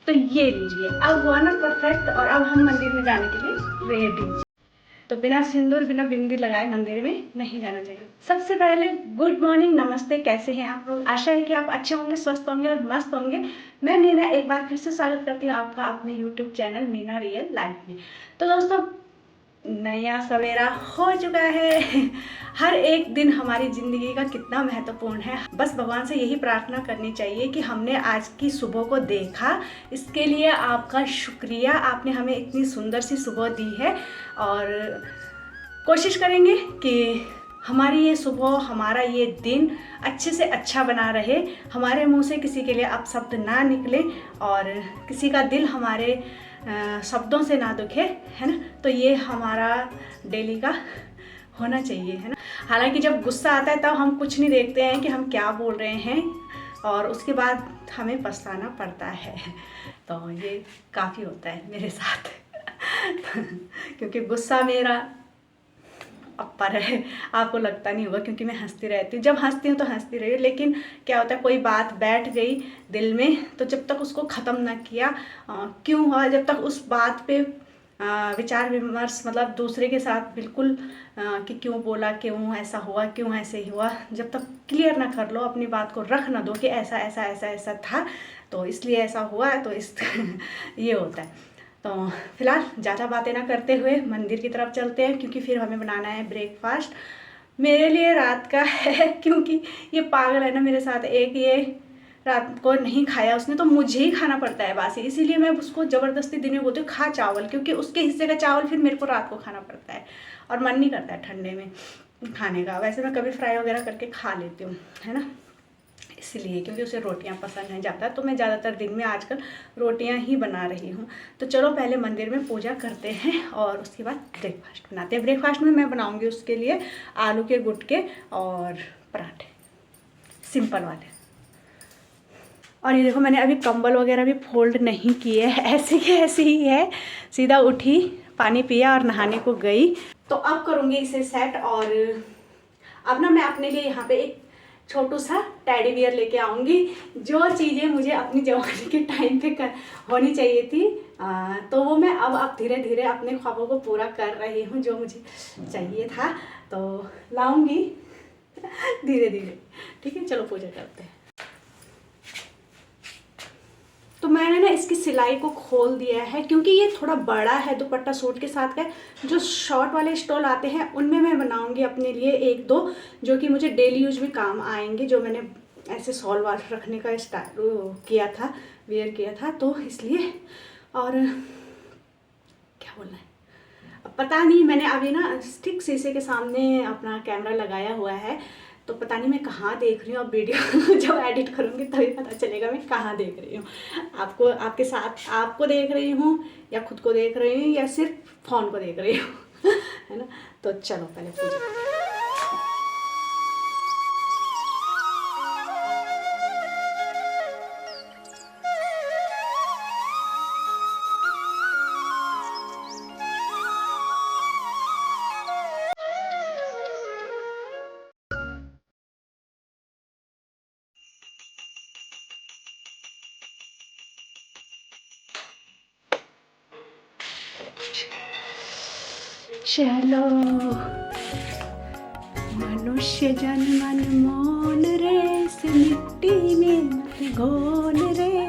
तो ये लीजिए, अब हुआ ना परफेक्ट। और अब हम मंदिर में जाने के लिए रेडी। तो बिना सिंदूर बिना बिंदी लगाए मंदिर में नहीं जाना चाहिए। सबसे पहले गुड मॉर्निंग, नमस्ते, कैसे हैं आप लोग? आशा है कि आप अच्छे होंगे, स्वस्थ होंगे और मस्त होंगे। मैं मीना एक बार फिर से स्वागत करती हूँ आपका अपने YouTube channel Meena real life में। तो दोस्तों, नया सवेरा हो चुका है। हर एक दिन हमारी ज़िंदगी का कितना महत्वपूर्ण है। बस भगवान से यही प्रार्थना करनी चाहिए कि हमने आज की सुबह को देखा, इसके लिए आपका शुक्रिया। आपने हमें इतनी सुंदर सी सुबह दी है और कोशिश करेंगे कि हमारी ये सुबह, हमारा ये दिन अच्छे से अच्छा बना रहे। हमारे मुंह से किसी के लिए अपशब्द ना निकले और किसी का दिल हमारे शब्दों से ना दुखे, है ना। तो ये हमारा डेली का होना चाहिए, है ना। हालांकि जब गुस्सा आता है तब हम कुछ नहीं देखते हैं कि हम क्या बोल रहे हैं और उसके बाद हमें पछताना पड़ता है। तो ये काफ़ी होता है मेरे साथ। क्योंकि गुस्सा मेरा अपर है, आपको लगता नहीं होगा क्योंकि मैं हंसती रहती हूँ। जब हंसती हूँ तो हंसती रही, लेकिन क्या होता है, कोई बात बैठ गई दिल में तो जब तक उसको ख़त्म ना किया, क्यों हुआ, जब तक उस बात पे विचार विमर्श, मतलब दूसरे के साथ बिल्कुल कि क्यों बोला, क्यों ऐसा हुआ, क्यों ऐसे ही हुआ, जब तक क्लियर ना कर लो, अपनी बात को रख ना दो कि ऐसा ऐसा ऐसा ऐसा था तो इसलिए ऐसा हुआ है, तो इस ये होता है। तो फिलहाल ज़्यादा बातें ना करते हुए मंदिर की तरफ चलते हैं, क्योंकि फिर हमें बनाना है ब्रेकफास्ट। मेरे लिए रात का है, क्योंकि ये पागल है ना मेरे साथ। एक ये रात को नहीं खाया उसने, तो मुझे ही खाना पड़ता है बासी, इसीलिए मैं उसको ज़बरदस्ती दिन में बोलती हूँ खा चावल, क्योंकि उसके हिस्से का चावल फिर मेरे को रात को खाना पड़ता है और मन नहीं करता है ठंडे में खाने का। वैसे मैं कभी फ्राई वगैरह करके खा लेती हूँ, है ना, इसलिए, क्योंकि उसे रोटियां पसंद हैं ज़्यादा। तो मैं ज़्यादातर दिन में आजकल रोटियां ही बना रही हूँ। तो चलो पहले मंदिर में पूजा करते हैं और उसके बाद ब्रेकफास्ट बनाते हैं। ब्रेकफास्ट में मैं बनाऊँगी उसके लिए आलू के गुटके और पराठे, सिंपल वाले। और ये देखो, मैंने अभी कंबल वगैरह भी फोल्ड नहीं किए, ऐसे ही है। सीधा उठी, पानी पिया और नहाने को गई। तो अब करूँगी इसे सेट। और अब ना मैं अपने लिए यहाँ पे एक छोटू सा टेडी बियर लेके आऊँगी। जो चीज़ें मुझे अपनी जवानी के टाइम पे होनी चाहिए थी, तो वो मैं अब धीरे धीरे अपने ख्वाबों को पूरा कर रही हूँ। जो मुझे चाहिए था तो लाऊंगी धीरे धीरे। ठीक है, चलो पूजा करते हैं। तो मैंने ना इसकी सिलाई को खोल दिया है, क्योंकि ये थोड़ा बड़ा है दुपट्टा सूट के साथ का। जो शॉर्ट वाले स्टॉल आते हैं उनमें मैं बनाऊंगी अपने लिए एक दो, जो कि मुझे डेली यूज में काम आएंगे। जो मैंने ऐसे सॉल वाल रखने का स्टार्ट किया था, वेयर किया था, तो इसलिए। और क्या बोलना है, अब पता नहीं, मैंने अभी ना ठीक शीशे के सामने अपना कैमरा लगाया हुआ है, तो पता नहीं मैं कहाँ देख रही हूँ। अब वीडियो जब एडिट करूँगी तभी पता चलेगा मैं कहाँ देख रही हूँ। आपको, आपके साथ आपको देख रही हूँ या खुद को देख रही हूँ या सिर्फ फ़ोन को देख रही हूँ। है ना। तो चलो पहले पूजा। चलो, मनुष्य जन्म अनमोल रे, से मिट्टी में मत घोल रे।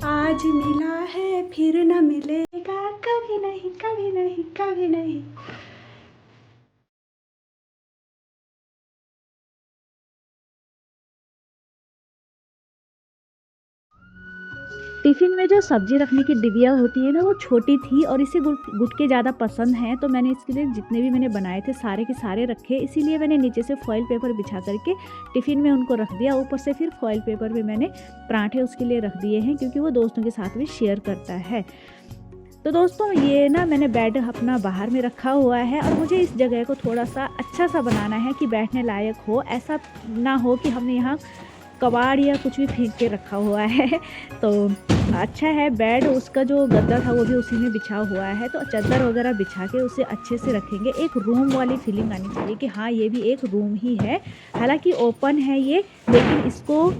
आज मिला है फिर न मिलेगा, कभी नहीं कभी नहीं कभी नहीं। टिफ़िन में जो सब्ज़ी रखने की डिबिया होती है ना, वो छोटी थी और इसे गुटके ज़्यादा पसंद हैं, तो मैंने इसके लिए जितने भी मैंने बनाए थे सारे के सारे रखे। इसीलिए मैंने नीचे से फॉइल पेपर बिछा करके टिफ़िन में उनको रख दिया। ऊपर से फिर फॉइल पेपर पे मैंने पराठे उसके लिए रख दिए हैं, क्योंकि वो दोस्तों के साथ भी शेयर करता है। तो दोस्तों, ये ना मैंने बेड अपना बाहर में रखा हुआ है और मुझे इस जगह को थोड़ा सा अच्छा सा बनाना है कि बैठने लायक हो। ऐसा ना हो कि हमने यहाँ कबाड़ या कुछ भी फेंक के रखा हुआ है। तो अच्छा है, बेड उसका जो गद्दा था वो भी उसी में बिछा हुआ है, तो चादर वगैरह बिछा के उसे अच्छे से रखेंगे। एक रूम वाली फीलिंग आनी चाहिए कि हाँ ये भी एक रूम ही है। हालांकि ओपन है ये, लेकिन इसको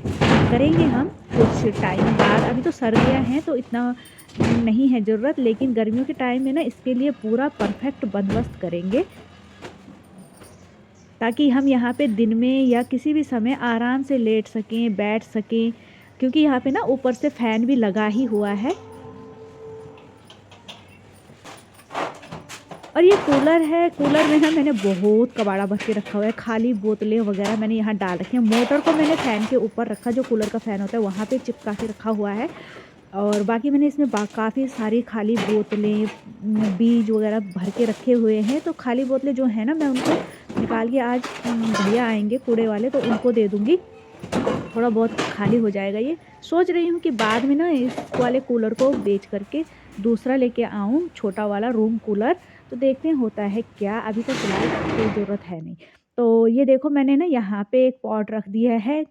करेंगे हम कुछ टाइम बाद। अभी तो सर्दियाँ हैं तो इतना नहीं है ज़रूरत, लेकिन गर्मियों के टाइम में ना इसके लिए पूरा परफेक्ट बंदोबस्त करेंगे, ताकि हम यहाँ पे दिन में या किसी भी समय आराम से लेट सकें, बैठ सकें, क्योंकि यहाँ पे ना ऊपर से फ़ैन भी लगा ही हुआ है। और ये कूलर है, कूलर में ना मैंने बहुत कबाड़ा भर के रखा हुआ है, खाली बोतलें वगैरह मैंने यहाँ डाल रखी हैं। मोटर को मैंने फ़ैन के ऊपर रखा, जो कूलर का फ़ैन होता है वहाँ पे चिपका के रखा हुआ है। और बाकी मैंने इसमें काफ़ी सारी खाली बोतलें, बीज वगैरह भर के रखे हुए हैं। तो खाली बोतलें जो हैं ना, मैं उनको निकाल के आज भैया आएंगे कूड़े वाले तो उनको दे दूँगी, थोड़ा बहुत खाली हो जाएगा। ये सोच रही हूँ कि बाद में ना इस वाले कूलर को बेच करके दूसरा लेके आऊँ, छोटा वाला रूम कूलर। तो देखते हैं होता है क्या, अभी तो फ़िलहाल कोई ज़रूरत है नहीं। तो ये देखो मैंने ना यहाँ पे एक पॉट रख दिया है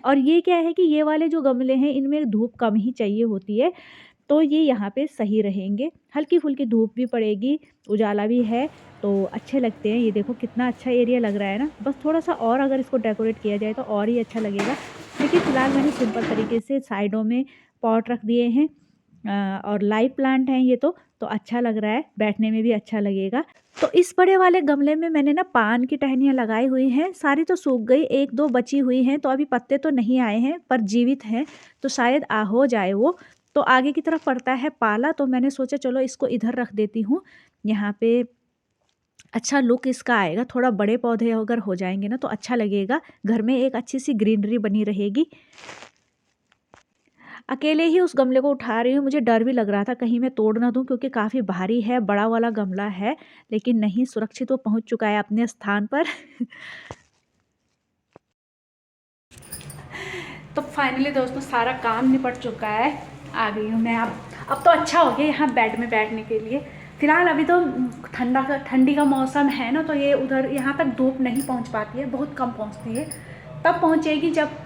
और ये क्या है कि ये वाले जो गमले हैं इनमें धूप कम ही चाहिए होती है, तो ये यहाँ पे सही रहेंगे। हल्की-फुल्की धूप भी पड़ेगी, उजाला भी है, तो अच्छे लगते हैं। ये देखो कितना अच्छा एरिया लग रहा है ना, बस थोड़ा-सा और अगर इसको डेकोरेट किया जाए तो और ही अच्छा लगेगा। देखिए फ़िलहाल मैंने सिंपल तरीके से साइडों में पॉट रख दिए हैं और लाइव प्लांट हैं ये तो अच्छा लग रहा है, बैठने में भी अच्छा लगेगा। तो इस बड़े वाले गमले में मैंने ना पान की टहनियाँ लगाई हुई हैं, सारी तो सूख गई, 1-2 बची हुई हैं, तो अभी पत्ते तो नहीं आए हैं पर जीवित हैं, तो शायद हो जाए वो। तो आगे की तरफ पड़ता है पाला, तो मैंने सोचा चलो इसको इधर रख देती हूँ, यहाँ पे अच्छा लुक इसका आएगा। थोड़ा बड़े पौधे अगर हो जाएंगे ना तो अच्छा लगेगा, घर में एक अच्छी सी ग्रीनरी बनी रहेगी। अकेले ही उस गमले को उठा रही हूँ, मुझे डर भी लग रहा था कहीं मैं तोड़ ना दूँ, क्योंकि काफ़ी भारी है, बड़ा वाला गमला है, लेकिन नहीं, सुरक्षित वो पहुँच चुका है अपने स्थान पर। तो फाइनली दोस्तों सारा काम निपट चुका है, आ गई हूँ मैं। अब तो अच्छा हो गया यहाँ बेड में बैठने के लिए। फ़िलहाल अभी तो ठंडी का मौसम है ना, तो ये उधर यहाँ तक धूप नहीं पहुँच पाती है, बहुत कम पहुँचती है। तब पहुँचेगी जब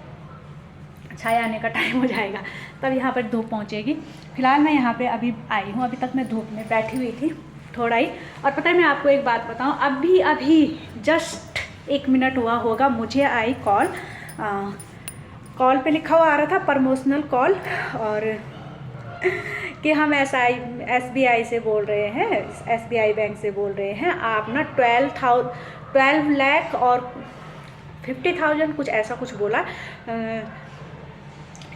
छाया आने का टाइम हो जाएगा, तब यहाँ पर धूप पहुँचेगी। फ़िलहाल मैं यहाँ पे अभी आई हूँ, अभी तक मैं धूप में बैठी हुई थी थोड़ा ही। और पता है मैं आपको एक बात बताऊँ, अभी जस्ट 1 मिनट हुआ होगा, मुझे आई कॉल। कॉल पे लिखा हुआ आ रहा था प्रमोशनल कॉल, और कि हम SBI से बोल रहे हैं, SBI बैंक से बोल रहे हैं, आप ना 12 लाख और 50,000 कुछ ऐसा कुछ बोला,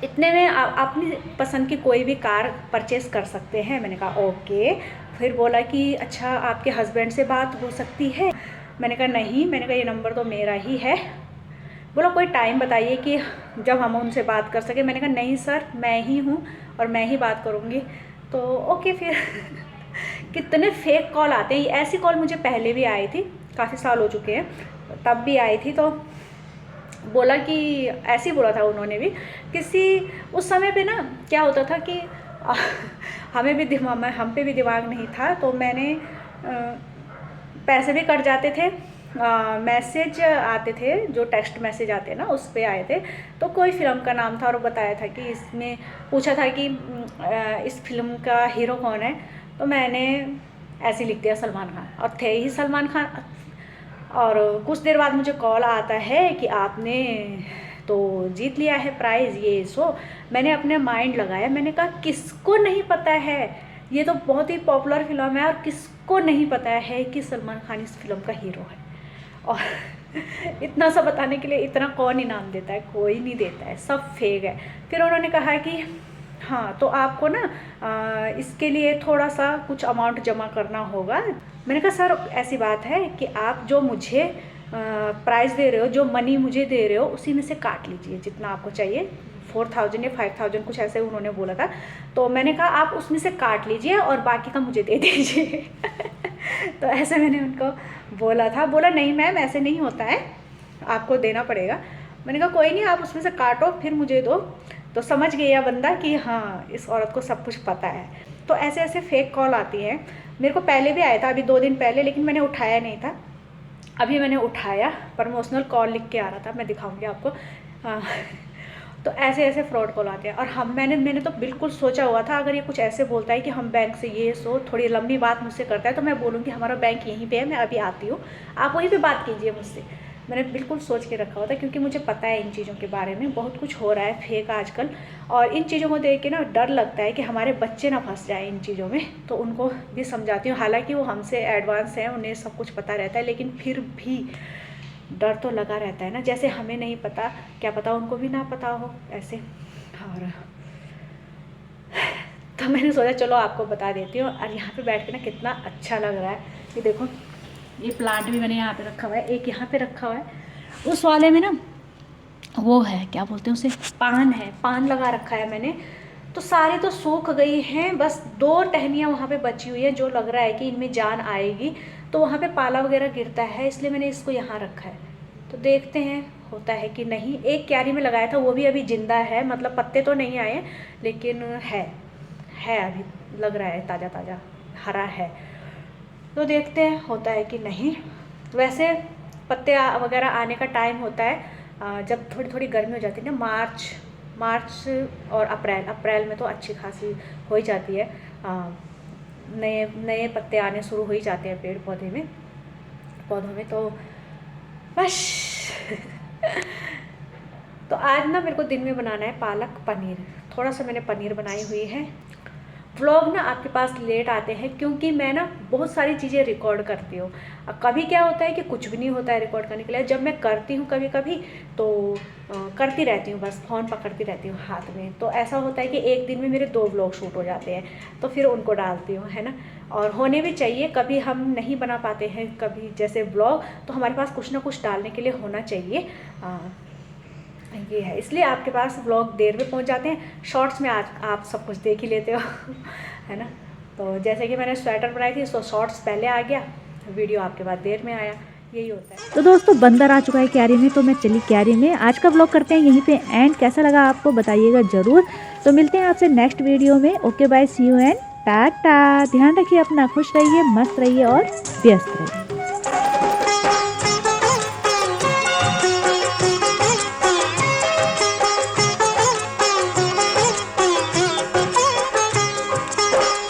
इतने में आप अपनी पसंद की कोई भी कार परचेज़ कर सकते हैं। मैंने कहा ओके। फिर बोला कि अच्छा आपके हस्बैंड से बात हो सकती है। मैंने कहा नहीं, मैंने कहा ये नंबर तो मेरा ही है। बोला कोई टाइम बताइए कि जब हम उनसे बात कर सकें। मैंने कहा नहीं सर, मैं ही हूँ और मैं ही बात करूँगी। तो ओके फिर कितने फेक कॉल आते हैं। ऐसी कॉल मुझे पहले भी आई थी, काफ़ी साल हो चुके हैं, तब भी आई थी। तो बोला कि ऐसे ही बोला था उन्होंने भी, किसी उस समय पे ना क्या होता था कि हम पे भी दिमाग नहीं था, तो मैंने पैसे भी कट जाते थे, मैसेज आते थे, जो टेक्स्ट मैसेज आते हैं ना उस पे आए थे। तो कोई फ़िल्म का नाम था और बताया था कि इसमें पूछा था कि इस फिल्म का हीरो कौन है, तो मैंने ऐसे लिख दिया सलमान खान, और थे ही सलमान खान। और कुछ देर बाद मुझे कॉल आता है कि आपने तो जीत लिया है प्राइज़, ये सो। मैंने अपने माइंड लगाया, मैंने कहा किसको नहीं पता है, ये तो बहुत ही पॉपुलर फिल्म है और किसको नहीं पता है कि सलमान खान इस फिल्म का हीरो है। और इतना सा बताने के लिए इतना कौन इनाम देता है, कोई नहीं देता है, सब फेक है। फिर उन्होंने कहा कि हाँ तो आपको ना इसके लिए थोड़ा सा कुछ अमाउंट जमा करना होगा। मैंने कहा सर ऐसी बात है कि आप जो मुझे प्राइस दे रहे हो, जो मनी मुझे दे रहे हो, उसी में से काट लीजिए जितना आपको चाहिए, 4,000 या 5,000 कुछ ऐसे उन्होंने बोला था। तो मैंने कहा आप उसमें से काट लीजिए और बाकी का मुझे दे दीजिए। तो ऐसे मैंने उनको बोला था। बोला नहीं मैम ऐसे नहीं होता है, आपको देना पड़ेगा। मैंने कहा कोई नहीं, आप उसमें से काटो फिर मुझे दो। तो समझ गया बंदा कि हाँ इस औरत को सब कुछ पता है। तो ऐसे ऐसे फेक कॉल आती हैं। मेरे को पहले भी आया था, अभी 2 दिन पहले, लेकिन मैंने उठाया नहीं था। अभी मैंने उठाया, प्रमोशनल कॉल लिख के आ रहा था, मैं दिखाऊंगी आपको। तो ऐसे ऐसे फ्रॉड कॉल आते हैं। और मैंने तो बिल्कुल सोचा हुआ था, अगर ये कुछ ऐसे बोलता है कि हम बैंक से ये सो, थोड़ी लंबी बात मुझसे करता है, तो मैं बोलूँगी हमारा बैंक यहीं पे है, मैं अभी आती हूँ, आप वहीं पे बात कीजिए मुझसे। मैंने बिल्कुल सोच के रखा हुआ था, क्योंकि मुझे पता है इन चीज़ों के बारे में बहुत कुछ हो रहा है फेक आजकल, और इन चीज़ों को देख के ना डर लगता है कि हमारे बच्चे ना फंस जाए इन चीज़ों में। तो उनको भी समझाती हूँ, हालांकि वो हमसे एडवांस हैं, उन्हें सब कुछ पता रहता है, लेकिन फिर भी डर तो लगा रहता है ना। जैसे हमें नहीं पता, क्या पता उनको भी ना पता हो ऐसे। और तो मैंने सोचा चलो आपको बता देती हूँ। और यहाँ पे बैठ के ना कितना अच्छा लग रहा है। ये देखो, ये प्लांट भी मैंने यहाँ पे रखा हुआ है, एक यहाँ पे रखा हुआ है। उस वाले में ना वो है, क्या बोलते हैं उसे, पान है, पान लगा रखा है मैंने। तो सारी तो सूख गई हैं, बस 2 टहनियाँ वहाँ पे बची हुई है, जो लग रहा है कि इनमें जान आएगी। तो वहाँ पे पाला वगैरह गिरता है, इसलिए मैंने इसको यहाँ रखा है। तो देखते हैं होता है कि नहीं। एक क्यारी में लगाया था, वो भी अभी जिंदा है, मतलब पत्ते तो नहीं आए, लेकिन है अभी, लग रहा है ताज़ा ताज़ा हरा है। तो देखते हैं होता है कि नहीं। वैसे पत्ते वगैरह आने का टाइम होता है जब थोड़ी थोड़ी गर्मी हो जाती है ना, मार्च और अप्रैल में तो अच्छी खासी हो ही जाती है। नए पत्ते आने शुरू हो ही जाते हैं पौधों में। तो बस तो आज ना मेरे को दिन में बनाना है पालक पनीर। थोड़ा सा मैंने पनीर बनाई हुई है। व्लॉग ना आपके पास लेट आते हैं, क्योंकि मैं ना बहुत सारी चीज़ें रिकॉर्ड करती हूँ। कभी क्या होता है कि कुछ भी नहीं होता है रिकॉर्ड करने के लिए। जब मैं करती हूँ कभी कभी तो करती रहती हूँ, बस फ़ोन पकड़ती रहती हूँ हाथ में। तो ऐसा होता है कि एक दिन में मेरे 2 व्लॉग शूट हो जाते हैं, तो फिर उनको डालती हूँ, है ना। और होने भी चाहिए, कभी हम नहीं बना पाते हैं कभी जैसे व्लॉग, तो हमारे पास कुछ ना कुछ डालने के लिए होना चाहिए। ये है, इसलिए आपके पास व्लॉग देर में पहुंच जाते हैं। शॉर्ट्स में आज आप सब कुछ देख ही लेते हो है ना। तो जैसे कि मैंने स्वेटर बनाई थी, तो शॉर्ट्स पहले आ गया, वीडियो आपके बाद देर में आया, यही होता है। तो दोस्तों बंदर आ चुका है क्यारी में, तो मैं चली क्यारी में। आज का व्लॉग करते हैं यहीं पे एंड। कैसा लगा आपको बताइएगा ज़रूर। तो मिलते हैं आपसे नेक्स्ट वीडियो में। Okay bye, see you and tata. ध्यान रखिए अपना, खुश रहिए, मस्त रहिए और व्यस्त रहिए।